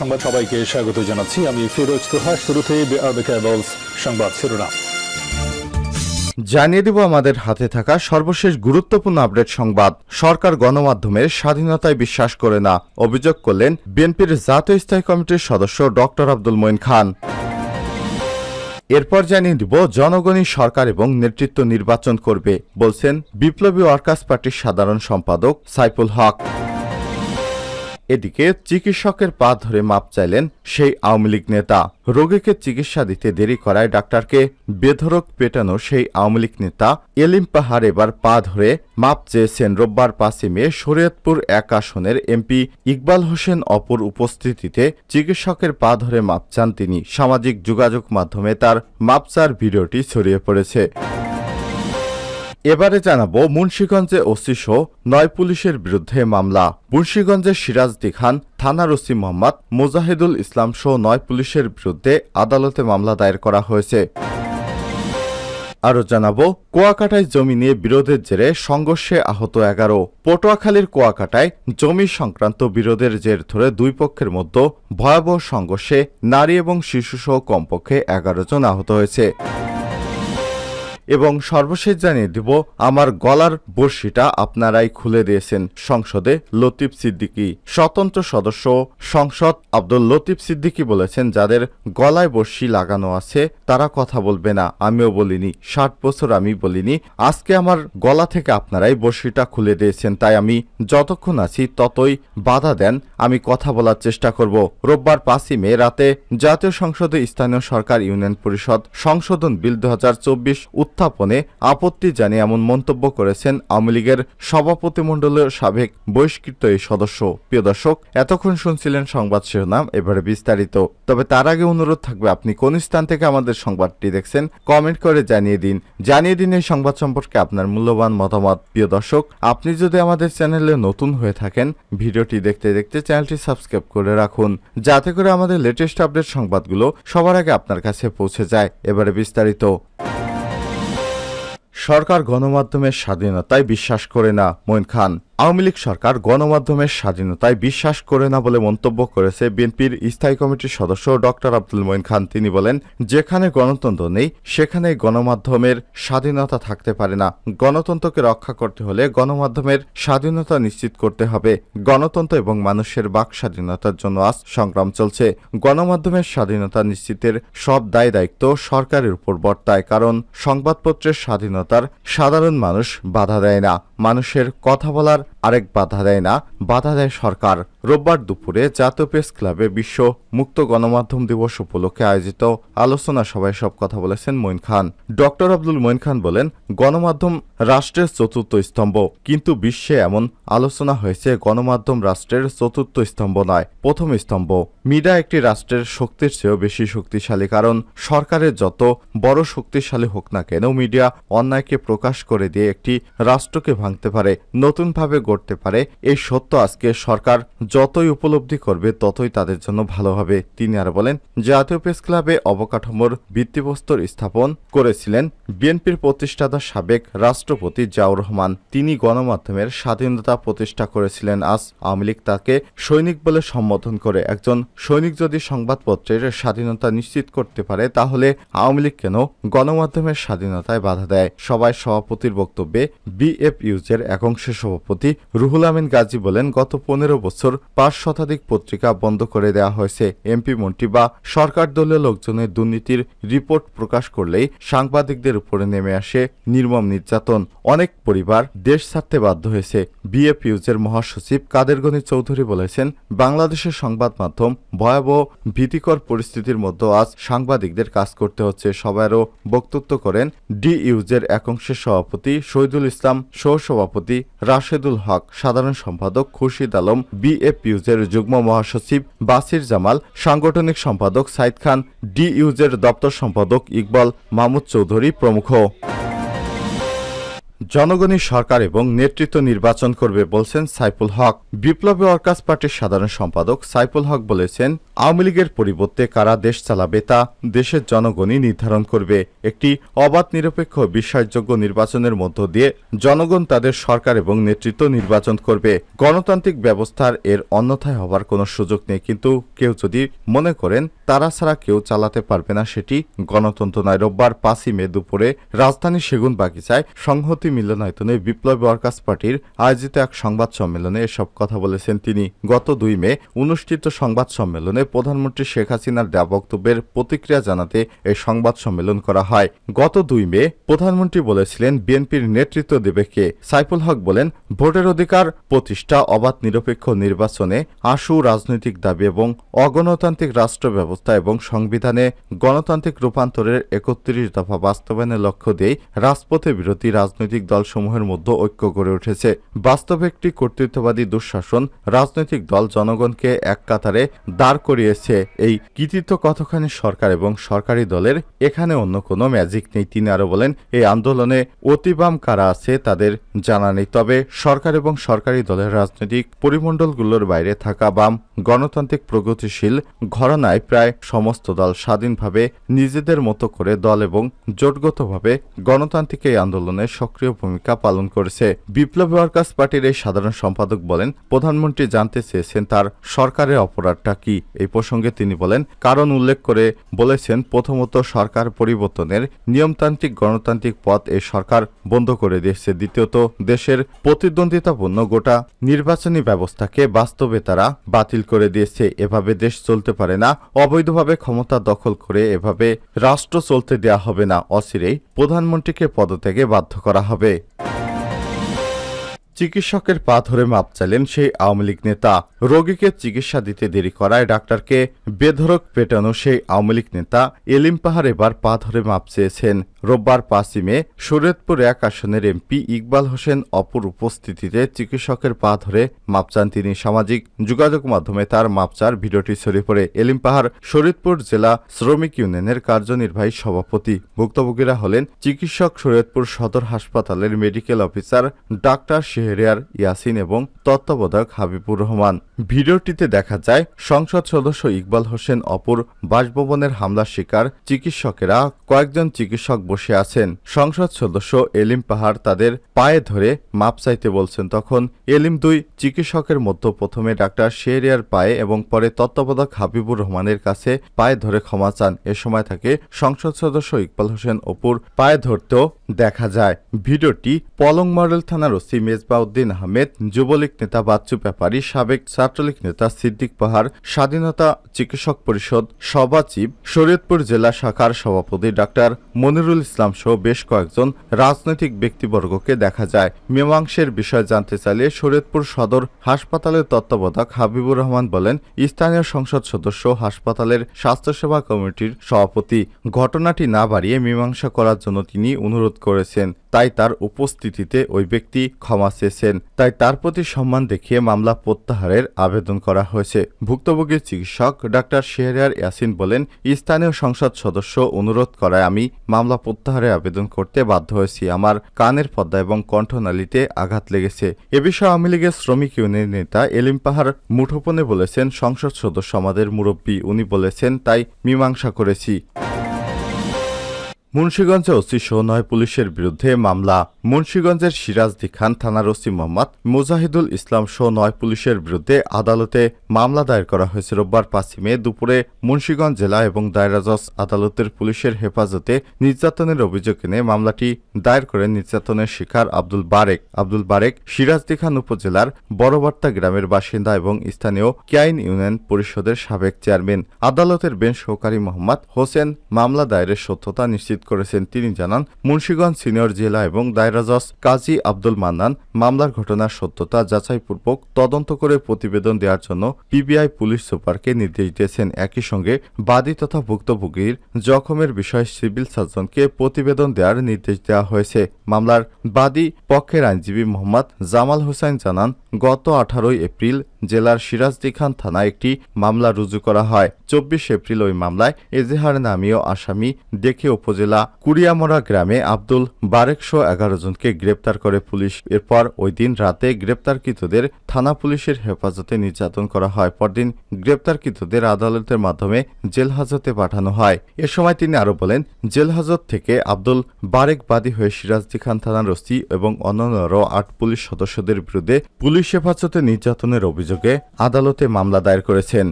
সংবাদ সবাইকে স্বাগত জানাচ্ছি। আমি ফিরোজ তোহা। শুরুতে সংবাদ শিরোনাম জানিয়ে দেব আমাদের হাতে থাকা সর্বশেষ গুরুত্বপূর্ণ আপডেট সংবাদ। সরকার গণমাধ্যমের স্বাধীনতায় বিশ্বাস করে না, অভিযোগ করলেন বিএনপির জাতীয় স্থায়ী কমিটির সদস্য ডক্টর আব্দুল মঈন খান। এরপর জানিয়ে দিব জনগণই সরকার এবং নেতৃত্ব নির্বাচন করবে, বলছেন বিপ্লবী ওয়ার্কার্স পার্টির সাধারণ সম্পাদক সাইফুল হক। এদিকে চিকিৎসকের পা ধরে মাপ চাইলেন সেই আওয়ামী লীগ নেতা। রোগীকে চিকিৎসা দিতে দেরি করায় ডাক্তারকে বেধড়ক পেটানো সেই আওয়ামী লীগ নেতা এলিম পাহাড় এবার পা ধরে মাপ চেয়েছেন। রোববার 5 মে শরীয়তপুর 1 আসনের এমপি ইকবাল হোসেন অপুর উপস্থিতিতে চিকিৎসকের পা ধরে মাপ চান তিনি। সামাজিক যোগাযোগ মাধ্যমে তার মাপ চাওয়ার ভিডিওটি ছড়িয়ে পড়েছে। এবারে জানাবো মুন্সিগঞ্জে ওসি সহ 9 পুলিশের বিরুদ্ধে মামলা। মুন্সিগঞ্জের সিরাজদি খান থানার ওসি মোহাম্মদ মুজাহিদুল ইসলাম সহ 9 পুলিশের বিরুদ্ধে আদালতে মামলা দায়ের করা হয়েছে। আরও জানাবো কুয়াকাটায় জমি নিয়ে বিরোধের জেরে সংঘর্ষে আহত 11। পটুয়াখালীর কুয়াকাটায় জমি সংক্রান্ত বিরোধের জের ধরে দুই পক্ষের মধ্যে ভয়াবহ সংঘর্ষে নারী এবং শিশুসহ কমপক্ষে 11 জন আহত হয়েছে। এবং সর্বশেষ জানিয়ে দিব আমার গলার বড়শিটা আপনারাই খুলে দিয়েছেন সংসদে লতিফ সিদ্দিকী। স্বতন্ত্র সদস্য সংসদ আব্দুল লতিফ সিদ্দিকী বলেছেন, যাদের গলায় বড়শি লাগানো আছে তারা কথা বলবে না। আমিও বলিনি, 60 বছর আমি বলিনি। আজকে আমার গলা থেকে আপনারাই বড়শিটা খুলে দিয়েছেন, তাই আমি যতক্ষণ আছি ততই বাধা দেন, আমি কথা বলার চেষ্টা করব। রোববার 5 মে রাতে জাতীয় সংসদে স্থানীয় সরকার ইউনিয়ন পরিষদ সংশোধন বিল 2024 উত্থাপনে আপত্তি জানিয়ে এমন মন্তব্য করেছেন আওয়ামী লীগের সভাপতিমণ্ডলের সাবেক বহিষ্কৃত এই সদস্য। প্রিয় দর্শক, এতক্ষণ শুনছিলেন সংবাদ শিরোনাম, এবারে বিস্তারিত। তবে তার আগে অনুরোধ থাকবে, আপনি কোন স্থান থেকে আমাদের সংবাদটি দেখছেন কমেন্ট করে জানিয়ে দিন এই সংবাদ সম্পর্কে আপনার মূল্যবান মতামত। প্রিয় দর্শক, আপনি যদি আমাদের চ্যানেলে নতুন হয়ে থাকেন, ভিডিওটি দেখতে দেখতে চ্যানেলটি সাবস্ক্রাইব করে রাখুন, যাতে করে আমাদের লেটেস্ট আপডেট সংবাদগুলো সবার আগে আপনার কাছে পৌঁছে যায়। এবারে বিস্তারিত। সরকার গণমাধ্যমের স্বাধীনতায় বিশ্বাস করে না, মঈন খান। আওয়ামী লীগ সরকার গণমাধ্যমের স্বাধীনতায় বিশ্বাস করে না বলে মন্তব্য করেছে বিএনপির স্থায়ী কমিটির সদস্য ডক্টর আব্দুল মঈন খান। তিনি বলেন, যেখানে গণতন্ত্র নেই সেখানে গণমাধ্যমের স্বাধীনতা থাকতে পারে না। গণতন্ত্রকে রক্ষা করতে হলে গণমাধ্যমের স্বাধীনতা নিশ্চিত করতে হবে। গণতন্ত্র এবং মানুষের বাক স্বাধীনতার জন্য আজ সংগ্রাম চলছে। গণমাধ্যমের স্বাধীনতা নিশ্চিতের সব দায় দায়িত্ব সরকারের উপর বর্তায়, কারণ সংবাদপত্রের স্বাধীনতার সাধারণ মানুষ বাধা দেয় না, মানুষের কথা বলার আরেক বাধা দেয় না, বাধা দেয় সরকার। রোববার দুপুরে জাতীয় প্রেস ক্লাবে বিশ্ব মুক্ত গণমাধ্যম দিবস উপলক্ষে আয়োজিত আলোচনা সভায় সব কথা বলেছেন মঈন খান। ডক্টর আব্দুল মঈন খান বলেন, গণমাধ্যম রাষ্ট্রের চতুর্থ স্তম্ভ, কিন্তু বিশ্বে এমন আলোচনা হয়েছে গণমাধ্যম রাষ্ট্রের চতুর্থ স্তম্ভ নয়, প্রথম স্তম্ভ। মিডিয়া একটি রাষ্ট্রের শক্তির চেয়েও বেশি শক্তিশালী, কারণ সরকারের যত বড় শক্তিশালী হোক না কেন, মিডিয়া অন্যায়কে প্রকাশ করে দিয়ে একটি রাষ্ট্রকে ভাঙতে পারে, নতুনভাবে গড়তে পারে। এই সত্য আজকে সরকার যতই উপলব্ধি করবে ততই তাদের জন্য ভালো হবে। তিনি আর বলেন, জাতীয় প্রেস ক্লাবে অবকাঠামোর ভিত্তিপ্রস্তর স্থাপন করেছিলেন বিএনপির প্রতিষ্ঠাতা সাবেক রাষ্ট্রপতি জিয়াউর রহমান। তিনি গণমাধ্যমের স্বাধীনতা প্রতিষ্ঠা করেছিলেন। আজ আওয়ামী লীগ তাকে সৈনিক বলে সম্বোধন করে। একজন সৈনিক যদি সংবাদপত্রের স্বাধীনতা নিশ্চিত করতে পারে, তাহলে আওয়ামী লীগ কেন গণমাধ্যমের স্বাধীনতায় বাধা দেয়? সভায় সভাপতির বক্তব্যে বিএফইউজের একাংশের সভাপতি রুহুল আমিন গাজী বলেন, গত 15 বছর 5 শতাধিক পত্রিকা বন্ধ করে দেওয়া হয়েছে। এমপি মন্ত্রী বা সরকার দলীয় লোকজনের দুর্নীতির রিপোর্ট প্রকাশ করলেই সাংবাদিকদের উপরে নেমে আসে নির্মম নির্যাতন। অনেক পরিবার দেশ ছাড়তে বাধ্য হয়েছে। বিএফইউজের মহাসচিব কাদের গনি চৌধুরী বলেছেন, বাংলাদেশের সংবাদ মাধ্যম ভয়াবহ ভীতিকর পরিস্থিতির মধ্যে আজ সাংবাদিকদের কাজ করতে হচ্ছে। সবাইরও বক্তব্য করেন ডিইউজের একাংশের সভাপতি শহীদুল ইসলাম, সহসভাপতি রাশেদুল হক, সাধারণ সম্পাদক খুরশিদ আলম, বিএফইউজের যুগ্ম মহাসচিব বাসির জামাল, সাংগঠনিক সম্পাদক সাইদ খান, ডিইউজের দপ্তর সম্পাদক ইকবাল মাহমুদ চৌধুরী প্রমুখ। জনগণই সরকার এবং নেতৃত্ব নির্বাচন করবে বলছেন সাইফুল হক। বিপ্লবী ওয়ার্কার্স পার্টির সাধারণ সম্পাদক সাইফুল হক বলেছেন, আওয়ামী লীগের পরিবর্তে কারা দেশ চালাবে তা দেশের জনগণই নির্ধারণ করবে। একটি অবাধ নিরপেক্ষ বিশ্বাসযোগ্য নির্বাচনের মধ্য দিয়ে জনগণ তাদের সরকার এবং নেতৃত্ব নির্বাচন করবে। গণতান্ত্রিক ব্যবস্থার এর অন্যথায় হবার কোনো সুযোগ নেই, কিন্তু কেউ যদি মনে করেন তারা ছাড়া কেউ চালাতে পারবে না, সেটি গণতন্ত্র নয়। রোববার 5ই মে দুপুরে রাজধানীর সেগুনবাগিচায় সংহতি মিলনায়তনে বিপ্লবী ওয়ার্কার্স পার্টির আয়োজিত এক সংবাদ সম্মেলনে এসব কথা বলেছেন তিনি। গত 2 মে অনুষ্ঠিত সংবাদ সম্মেলনে প্রধানমন্ত্রী শেখ হাসিনার দেওয়া বক্তব্যের প্রতিক্রিয়া জানাতে এই সংবাদ সম্মেলন করা হয়। গত 2 মে প্রধানমন্ত্রী বলেছিলেন, বিএনপির নেতৃত্ব দেবে কে? সাইফুল হক বলেন, ভোটের অধিকার প্রতিষ্ঠা, অবাধ নিরপেক্ষ নির্বাচনে আশু রাজনৈতিক দাবি এবং অগণতান্ত্রিক রাষ্ট্র ব্যবস্থা এবং সংবিধানে গণতান্ত্রিক রূপান্তরের 31 দফা বাস্তবায়নের লক্ষ্য দিয়ে রাজপথে বিরোধী রাজনৈতিক দলসমূহের মধ্যে ঐক্য গড়ে উঠেছে। বাস্তবে একটি কর্তৃত্ববাদী দুঃশাসন রাজনৈতিক দল জনগণকে এক কাতারে দাঁড় করিয়েছে। এই কৃতিত্ব কতখানি সরকার এবং সরকারি দলের, এখানে অন্য কোনো ম্যাজিক নেই। তিনি আরো বলেন, এই আন্দোলনে অতিবাম কারা আছে তাদের জানা নেই, তবে সরকার এবং সরকারি দলের রাজনৈতিক পরিমণ্ডলগুলোর বাইরে থাকা বাম গণতান্ত্রিক প্রগতিশীল ঘরানায় প্রায় সমস্ত দল স্বাধীনভাবে নিজেদের মতো করে দল এবং জোটগতভাবে গণতান্ত্রিক এই আন্দোলনে সক্রিয় ভূমিকা পালন করেছে। বিপ্লবী ওয়ার্কার্স পার্টির এই সাধারণ সম্পাদক বলেন, প্রধানমন্ত্রী জানতে চেয়েছেন তার সরকারের অপরাধটা কি। এই প্রসঙ্গে তিনি বলেন, কারণ উল্লেখ করে বলেছেন, প্রথমত সরকার পরিবর্তনের নিয়মতান্ত্রিক গণতান্ত্রিক পথ এই সরকার বন্ধ করে দিয়েছে। দ্বিতীয়ত দেশের প্রতিদ্বন্দ্বিতাপূর্ণ গোটা নির্বাচনী ব্যবস্থাকে বাস্তবে তারা বাতিল করে দিয়েছে। এভাবে দেশ চলতে পারে না। অবৈধভাবে ক্ষমতা দখল করে এভাবে রাষ্ট্র চলতে দেয়া হবে না। অচিরেই প্রধানমন্ত্রীকে পদত্যাগে বাধ্য করা হবে। চিকিৎসকের পা ধরে মাপ চাইলেন সেই আওয়ামী লীগ নেতা। রোগীকে চিকিৎসা দিতে দেরি করায় ডাক্তারকে বেধড়ক পেটানো সেই আওয়ামী লীগ নেতা এলিম পাহাড় এবার পা ধরে মাপ চেয়েছেন। রোববার 5ই মে শরীয়তপুর 1 আসনের এমপি ইকবাল হোসেন অপুর উপস্থিতিতে চিকিৎসকের পা ধরে মাপ চান তিনি। সামাজিক যোগাযোগ মাধ্যমে তার মাপ চার ভিডিওটি ছড়িয়ে পড়ে। এলিম পাহাড় শরীয়তপুর জেলা শ্রমিক ইউনিয়নের কার্যনির্বাহী সভাপতি। ভুক্তভোগীরা হলেন চিকিৎসক, শরীয়তপুর সদর হাসপাতালের মেডিকেল অফিসার ডাক্তার শেহরিয়ার ইয়াসিন এবং তত্ত্বাবধায়ক হাবিবুর রহমান। ভিডিওটিতে দেখা যায় সংসদ সদস্য ইকবাল হোসেন অপুর বাসভবনের হামলার শিকার চিকিৎসকেরা কয়েকজন চিকিৎসক বসে আছেন। সংসদ সদস্য এলিম পাহাড় তাদের পায়ে ধরে মাপ চাইতে বলছেন। তখন এলিম 2 চিকিৎসকের মধ্যে প্রথমে ডাক্তার শেহরিয়ার পায়ে এবং পরে তত্ত্বাবধায়ক হাবিবুর রহমানের কাছে পায়ে ধরে ক্ষমা চান। এ সময় তাকে সংসদ সদস্য ইকবাল হোসেন অপুর পায়ে ধরতেও দেখা যায়। ভিডিওটি পলং মডেল থানার ওসি মেজবাউদ্দিন আহমেদ, যুবলীগ নেতা বাচ্চু ব্যাপারী, সাবেক ছাত্রলীগ নেতা সিদ্দিক পাহাড়, স্বাধীনতা চিকিৎসক পরিষদ সভাচিব, শরীয়তপুর জেলা শাখার সভাপতি ডাক্তার মনিরুল ইসলাম সহ বেশ কয়েকজন রাজনৈতিক ব্যক্তিবর্গকে দেখা যায়। মীমাংসের বিষয় জানতে চাইলে শরীয়তপুর সদর হাসপাতালের তত্ত্বাবধায়ক হাবিবুর রহমান বলেন, স্থানীয় সংসদ সদস্য হাসপাতালের স্বাস্থ্যসেবা কমিটির সভাপতি। ঘটনাটি না বাড়িয়ে মীমাংসা করার জন্য তিনি অনুরোধ করেছেন, তাই তার উপস্থিতিতে ওই ব্যক্তি ক্ষমা চেয়েছেন। তাই তার প্রতি সম্মান দেখিয়ে মামলা প্রত্যাহারের আবেদন করা হয়েছে। ভুক্তভোগী চিকিৎসক ডাক্তার শেহরিয়ার ইয়াসিন বলেন, স্থানীয় সংসদ সদস্য অনুরোধ করায় আমি মামলা প্রত্যাহারের আবেদন করতে বাধ্য হয়েছি। আমার কানের পর্দা এবং কণ্ঠনালীতে আঘাত লেগেছে। এ বিষয়ে আওয়ামী লীগের শ্রমিক ইউনিয়ন নেতা এলিম পাহাড় মুঠোফোনে বলেছেন, সংসদ সদস্য আমাদের মুরব্বী, উনি বলেছেন তাই মীমাংসা করেছি। মুন্সিগঞ্জে ওসি সহ 9 পুলিশের বিরুদ্ধে মামলা। মুন্সিগঞ্জের সিরাজদি খান থানার ওসি মোহাম্মদ মুজাহিদুল ইসলাম সহ 9 পুলিশের বিরুদ্ধে আদালতে মামলা দায়ের করা হয়েছে। রোববার 5ই মে দুপুরে মুন্সিগঞ্জ জেলা এবং দায়রা জজ আদালতের পুলিশের হেফাজতে নির্যাতনের অভিযোগ এনে মামলাটি দায়ের করেন নির্যাতনের শিকার আব্দুল বারেক সিরাজদি খান উপজেলার বড়বার্তা গ্রামের বাসিন্দা এবং স্থানীয় কেআইন ইউনিয়ন পরিষদের সাবেক চেয়ারম্যান। আদালতের বেঞ্চ সহকারী মোহাম্মদ হোসেন মামলা দায়েরের সত্যতা নিশ্চিত করেছেন। তিনি জানান, মুন্সিগঞ্জ সিনিয়র জেলা এবং দায়রা জজ কাজী আব্দুল মান্নান মামলার ঘটনার সত্যতা যাচাইপূর্বক তদন্ত করে প্রতিবেদন দেওয়ার জন্য পিবিআই পুলিশ সুপারকে নির্দেশ দিয়েছেন। একই সঙ্গে বাদী তথা ভুক্তভোগীর জখমের বিষয়ে সিভিল সার্জনকে প্রতিবেদন দেওয়ার নির্দেশ দেওয়া হয়েছে। মামলার বাদী পক্ষের আইনজীবী মোহাম্মদ জামাল হোসেন জানান, গত 18 এপ্রিল জেলার সিরাজদি খান থানায় একটি মামলা রুজু করা হয়। 24 এপ্রিল ওই মামলায় এজেহার নামীয় আসামি ডেকে উপজেলা কুড়িয়ামরা গ্রামে আব্দুল বারেকসহ 11 জনকে গ্রেপ্তার করে পুলিশ। এরপর ওই দিন রাতে গ্রেপ্তারকৃতদের থানা পুলিশের হেফাজতে নির্যাতন করা হয়। পরদিন গ্রেপ্তারকৃতদের আদালতের মাধ্যমে জেলহাজতে পাঠানো হয়। এ সময় তিনি আরো বলেন, জেলহাজত থেকে আব্দুল বারেক বাদী হয়ে সিরাজদি খান থানার ওসি এবং অন্যান্য 8 পুলিশ সদস্যদের বিরুদ্ধে পুলিশ হেফাজতে নির্যাতনের অভিযোগে আদালতে মামলা দায়ের করেছেন।